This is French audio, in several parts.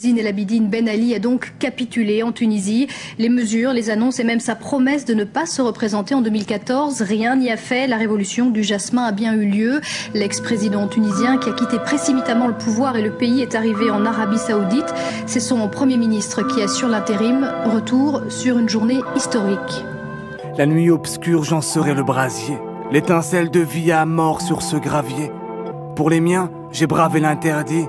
Zine El Abidine Ben Ali a donc capitulé en Tunisie. Les mesures, les annonces et même sa promesse de ne pas se représenter en 2014, rien n'y a fait. La révolution du jasmin a bien eu lieu. L'ex-président tunisien qui a quitté précipitamment le pouvoir et le pays est arrivé en Arabie Saoudite. C'est son Premier ministre qui assure l'intérim. Retour sur une journée historique. La nuit obscure, j'en serai le brasier. L'étincelle de vie à mort sur ce gravier. Pour les miens, j'ai bravé l'interdit.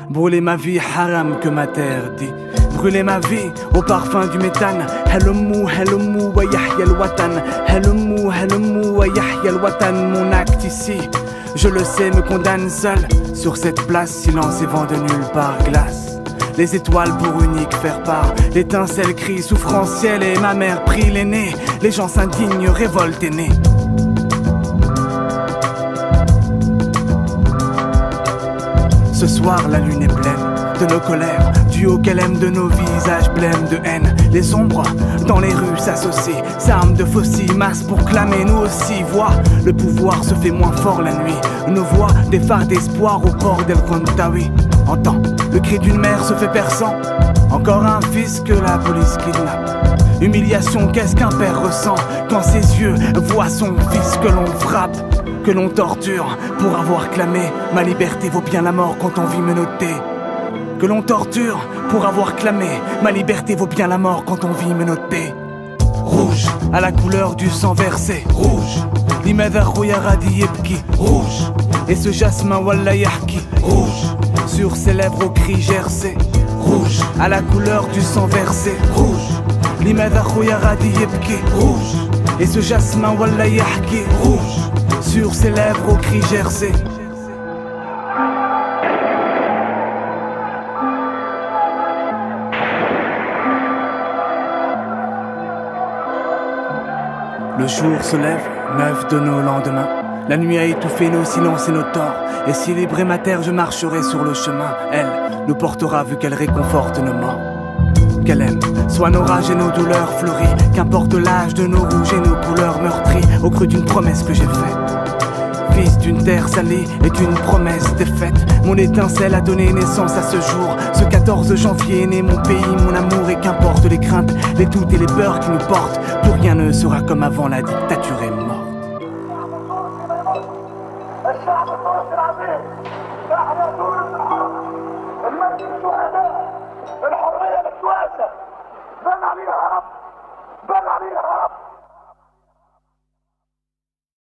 Brûler ma vie, haram que ma terre dit. Brûler ma vie au parfum du méthane. Halumou, halumou, wa yahya al-watan. Halumou, halumou, wa yahya al-watan. Mon acte ici, je le sais, me condamne seul. Sur cette place, silence et vent de nulle part, glace. Les étoiles pour unique faire part. L'étincelle crie, souffrentielle et ma mère prie l'aîné. Les gens s'indignent, révolte est née. Ce soir la lune est pleine de nos colères, du haut qu'elle aime de nos visages blêmes de haine. Les ombres dans les rues s'associent, s'arment de faucilles, masse pour clamer, nous aussi voix. Le pouvoir se fait moins fort la nuit, nos voix, des phares d'espoir au port d'El Rontawi. Entends, le cri d'une mère se fait perçant, encore un fils que la police kidnappe. Humiliation, qu'est-ce qu'un père ressent quand ses yeux voient son fils que l'on frappe, que l'on torture pour avoir clamé. Ma liberté vaut bien la mort quand on vit menotté. Que l'on torture pour avoir clamé. Ma liberté vaut bien la mort quand on vit menotté. Rouge, à la couleur du sang versé. Rouge, limadha khouyaradi yebki. Rouge, et ce jasmin wallah yahki. Rouge, sur ses lèvres au cri gercé. Rouge, à la couleur du sang versé. Rouge, limadha khouyaradi yebki. Rouge, et ce jasmin wallah yahki. Rouge, sur ses lèvres au cri gercé. Le jour se lève, neuf de nos lendemains. La nuit a étouffé nos silences et nos torts. Et si libre est ma terre, je marcherai sur le chemin. Elle nous portera vu qu'elle réconforte nos morts. Qu'elle aime, soit nos rages et nos douleurs fleuries. Qu'importe l'âge de nos rouges et nos couleurs meurtries. Au creux d'une promesse que j'ai faite. Fils d'une terre salée et d'une promesse défaite. Mon étincelle a donné naissance à ce jour. Ce 14 janvier est né mon pays, mon amour. Et qu'importe les craintes, les doutes et les peurs qui nous portent, plus rien ne sera comme avant, la dictature est morte. الحرية بتواسع بنى عليها